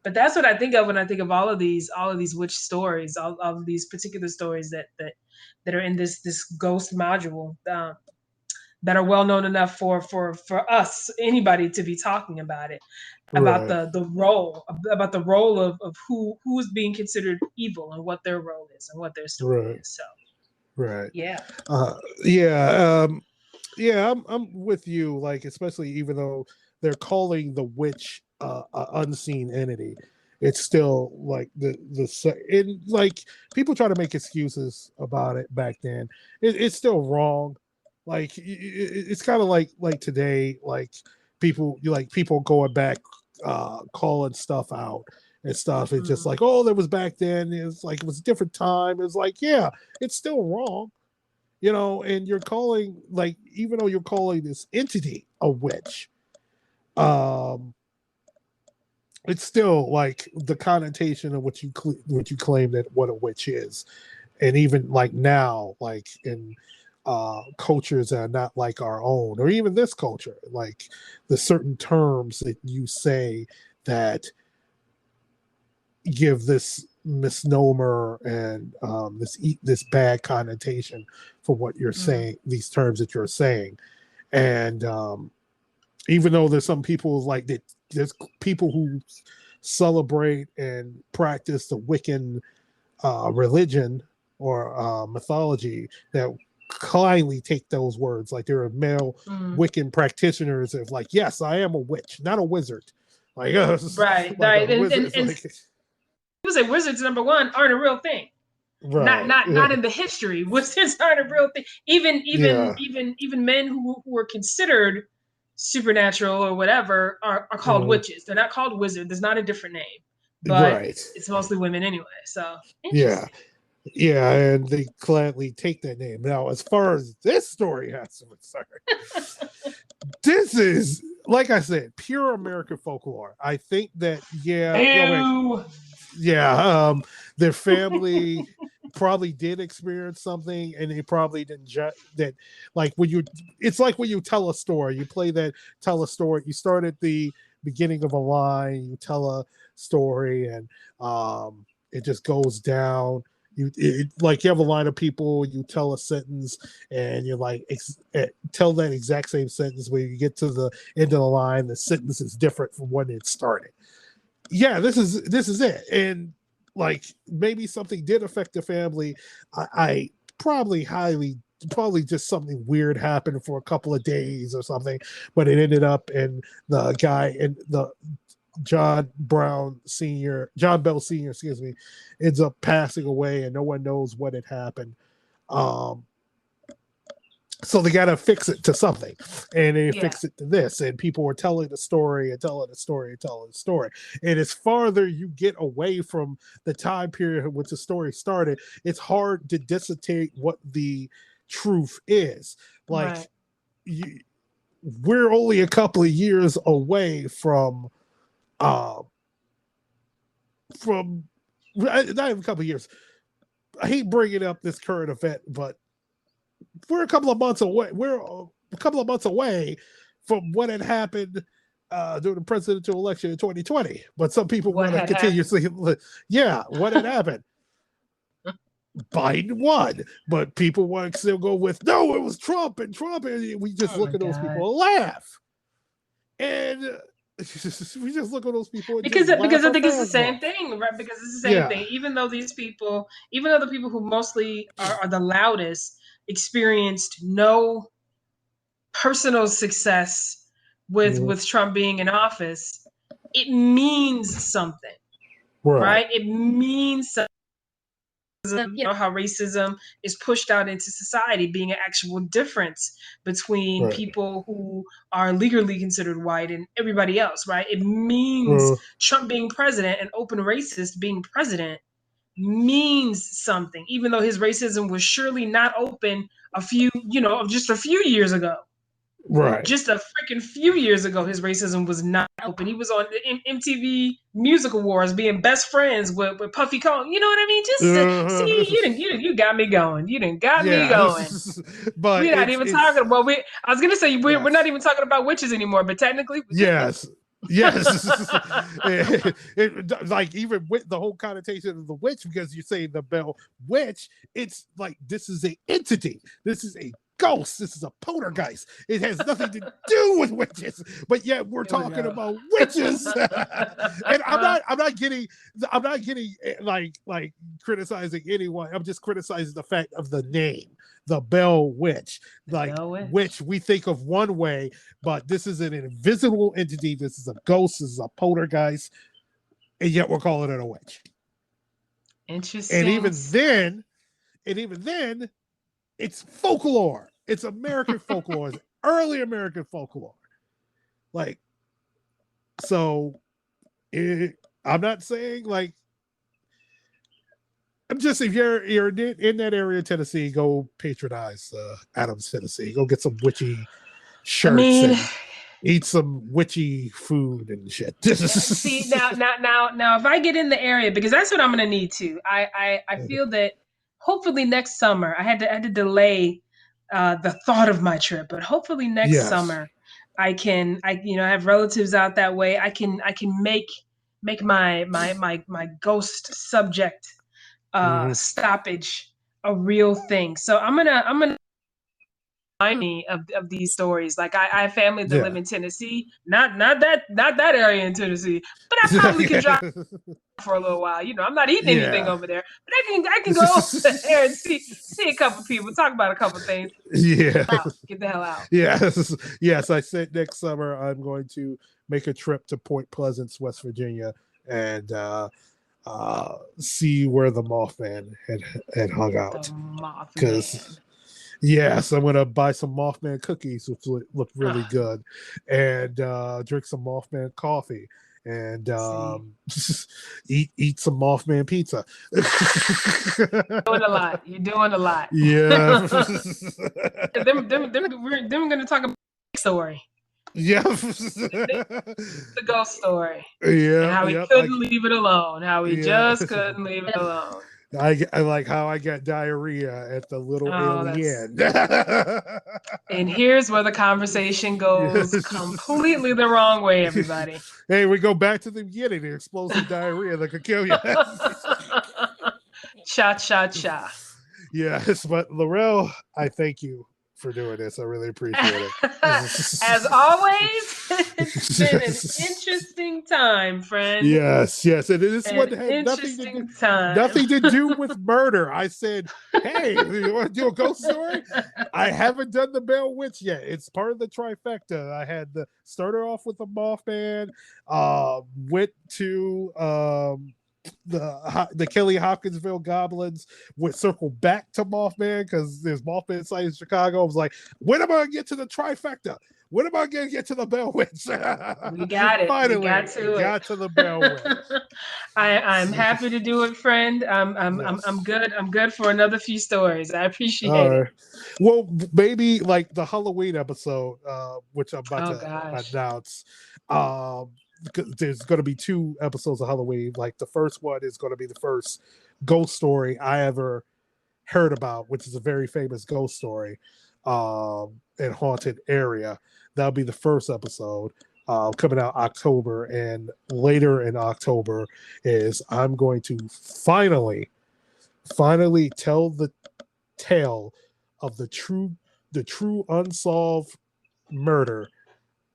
But that's what I think of when I think of all of these witch stories, all of these particular stories that are in this ghost module, that are well known enough for us, anybody, to be talking about it, about Right. the role of who is being considered evil and what their role is and what their story Right. is. So Right. yeah. Yeah. Yeah. I'm with you. Like, especially even though they're calling the witch an unseen entity, it's still like and like people try to make excuses about it back then. It's still wrong. Like it's kind of like today, like people going back, calling stuff out and stuff. It's just Mm. like, oh, that was back then. It's like it was a different time. It's like, yeah, it's still wrong, and you're calling, like, even though you're calling this entity a witch, um it's still like the connotation of what you claim that what a witch is. And even like now, like in cultures that are not like our own, or even this culture, like the certain terms that you say that give this misnomer and this bad connotation for what you're Mm. saying, these terms that you're saying. And even though there's some people like that, there's people who celebrate and practice the Wiccan religion or mythology that kindly take those words. Like there are male Mm. Wiccan practitioners of like, yes, I am a witch, not a wizard. Like, Right, like a right, wizard is and like, people say wizards, number one, aren't a real thing. Not right, not not in the history. Wizards aren't a real thing. yeah, Even men who are considered supernatural or whatever are called mm, witches. They're not called wizards. There's not a different name, but right, it's mostly women anyway. So yeah. interesting. Yeah, and they gladly take that name. Now, as far as this story has concerned, this is, like I said, pure American folklore. I think that, yeah, no, wait, Ew. yeah, their family probably did experience something, and they probably didn't that. Like when you, it's like when you tell a story, you play that, tell a story. You start at the beginning of a line, you tell a story, and it just goes down. Like you have a line of people, you tell a sentence, and you're like tell that exact same sentence. When you get to the end of the line, the sentence is different from when it started. Yeah, this is it. And like maybe something did affect the family. I probably just something weird happened for a couple of days or something, but it ended up in the guy and the John Bell Sr., excuse me, ends up passing away and no one knows what had happened. Um, so they got to fix it to something, and they Yeah. fix it to this, and people were telling the story and telling the story and telling the story. And as farther you get away from the time period in which the story started, it's hard to dissociate what the truth is. Like, Right. you, we're only a couple of years away uh, from not even a couple of years. I hate bringing up this current event, but we're a couple of months away. We're a couple of months away from what had happened during the presidential election in 2020. But some people What want to had happened? continuously, yeah, what had happened? Biden won, but people want to still go with no, it was Trump and Trump, and we just Oh look my at those God. people and laugh, and we just look at those people and Because just because laugh I our think it's the fans same off. thing, right? Because it's the same Yeah, thing. Even though the people who mostly are the loudest experienced no personal success mhm, with Trump being in office, it means something, right, right? It means something. How racism is pushed out into society, being an actual difference between right, people who are legally considered white and everybody else, right? It means uh, Trump being president and open racist being president means something, even though his racism was surely not open just a few years ago. right. Just a freaking few years ago, his racism was not open. He was on the MTV Music Awards being best friends with Puffy Combs. You know what I mean? Just Uh, see, you got me going. You didn't got me yeah, going. but We're not even talking it's about. I was gonna say we're not yes, even talking about witches anymore, but technically, yes, Yes, like even with the whole connotation of the witch, because you say the Bell Witch, it's like this is a entity, this is a ghost, this is a poltergeist. It has nothing to do with witches, but yet we're Here we talking go. about witches. And I'm not getting like criticizing anyone. I'm just criticizing the fact of the name, the Bell Witch. Like Bell Witch. witch, we think of one way, but this is an invisible entity. This is a ghost. This is a poltergeist, and yet we're calling it a witch. And Interesting. even then, it's folklore. It's American folklore. It's early American folklore. Like, so I'm not saying like. I'm just if you're in that area of Tennessee, go patronize Adams, Tennessee. Go get some witchy I shirts mean, and eat some witchy food and shit. see now, if I get in the area, because that's what I'm gonna need to. I feel that hopefully next summer. I had to delay the thought of my trip, but hopefully next Yes. summer I have relatives out that way. I can make my ghost subject Mhm. stoppage a real thing. So I'm gonna remind me of these stories. Like I have family that live Yeah. in Tennessee, not that area in Tennessee, but I probably can drive for a little while. I'm not eating anything Yeah. over there, but I can go over there and see a couple people, talk about a couple things. Yeah. Get the hell out. Yes. Yes. I said next summer I'm going to make a trip to Point Pleasant, West Virginia, and see where the Mothman had hung The out. Because Mothman. yes, I'm gonna buy some Mothman cookies, which look really Ah, good, and drink some Mothman coffee, and see, eat some Mothman pizza. doing a lot. You're doing a lot. Yeah. Then we're gonna talk about the story, Yeah. the ghost story, and Yep. how he Yep. couldn't leave it alone. How he Yeah. just couldn't leave it alone. I like how I got diarrhea at the little Oh, that's. alien. And here's where the conversation goes Yes. completely the wrong way, everybody. Hey, we go back to the beginning, the explosive diarrhea that could kill you. Cha cha cha. Yes, but Lorrell, I thank you for doing this. I really appreciate it. As always, it's been an interesting time, friend. Yes, yes, and this one An had interesting time. nothing to do with murder. I said, "Hey, you want to do a ghost story?" I haven't done the Bell Witch yet. It's part of the trifecta. I had the started off with the Mothman, went to the Kelly Hopkinsville Goblins, went circle back to Mothman because there's Mothman site in Chicago. I was like, when am I gonna get to the trifecta? When am I gonna get to the Bell Witch? We got it. We Finally, got to it. got to the Bell Witch. I'm happy to do it, friend. I'm Yes. good. I'm good for another few stories. I appreciate All it. right. Well, maybe like the Halloween episode, which I'm about Oh to gosh. announce. Because there's going to be two episodes of Halloween. Like the first one is going to be the first ghost story I ever heard about, which is a very famous ghost story, in haunted area. That'll be the first episode. Coming out October, and later in October is I'm going to finally tell the tale of the true unsolved murder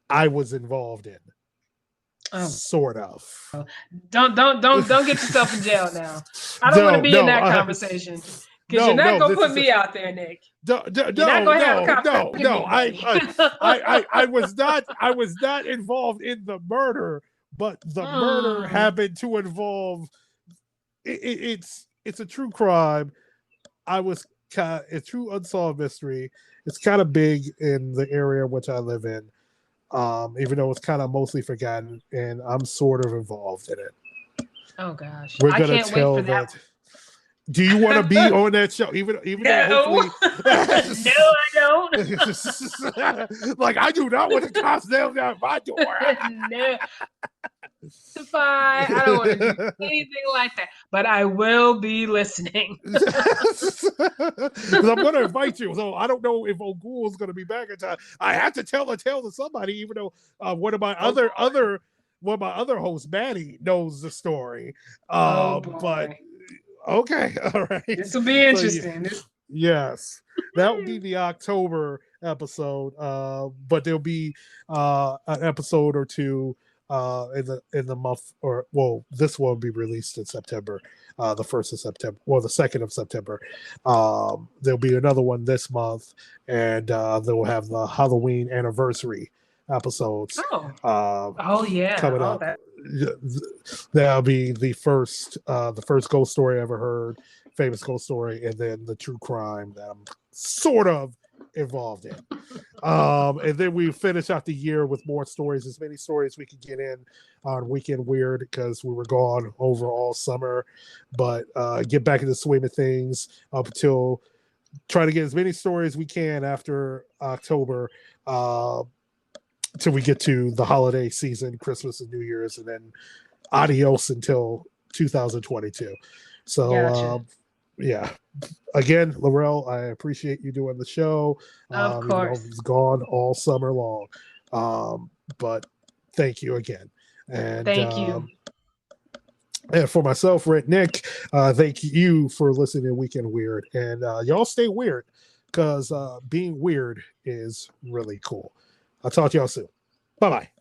I was involved in. Oh, Sort of. don't get yourself in jail now. I don't want to No, be in no, that conversation because you're no, not no. gonna This put is a me out there, Nick. no, You're not gonna have a cop at no. me, buddy. I was not involved in the murder, but the murder Hmm. happened to involve. It's a true crime. A true unsolved mystery. It's kind of big in the area which I live in, even though it's kind of mostly forgotten, and I'm sort of involved in it. Oh gosh, We're I gonna can't wait for tell that. that. Do you want to be on that show? Even though No, hopefully, no, I don't. like I do not want the cops nailed down my door. No, I don't want to do anything like that, but I will be listening. 'Cause I'm going to invite you. So I don't know if O'Ghoul is going to be back in time. I have to tell a tale to somebody, even though one of my Oh, other Well, my other host, Maddie, knows the story. Oh But boy, okay, all right. this will be So interesting. yes, that will be the October episode. But there'll be an episode or two in the month, or well, this will be released in September, the 1st of September, or the 2nd of September. There'll be another one this month, and they'll have the Halloween anniversary episodes Oh, uh, oh yeah. coming Oh, up. that. That'll be the first ghost story I ever heard, famous ghost story, and then the true crime that I'm sort of involved in. And then we finish out the year with more stories, as many stories we could get in on Weekend Weird because we were gone over all summer. But get back in the swing of things up until try to get as many stories we can after October. Till we get to the holiday season, Christmas and New Year's, and then adios until 2022. So, Gotcha. yeah. Again, Lorrell, I appreciate you doing the show, Of even though course. it's gone all summer long. But thank you again. And Thank you. and for myself, RedNick, thank you for listening to Weekend Weird. And y'all stay weird because being weird is really cool. I'll talk to y'all soon. Bye bye.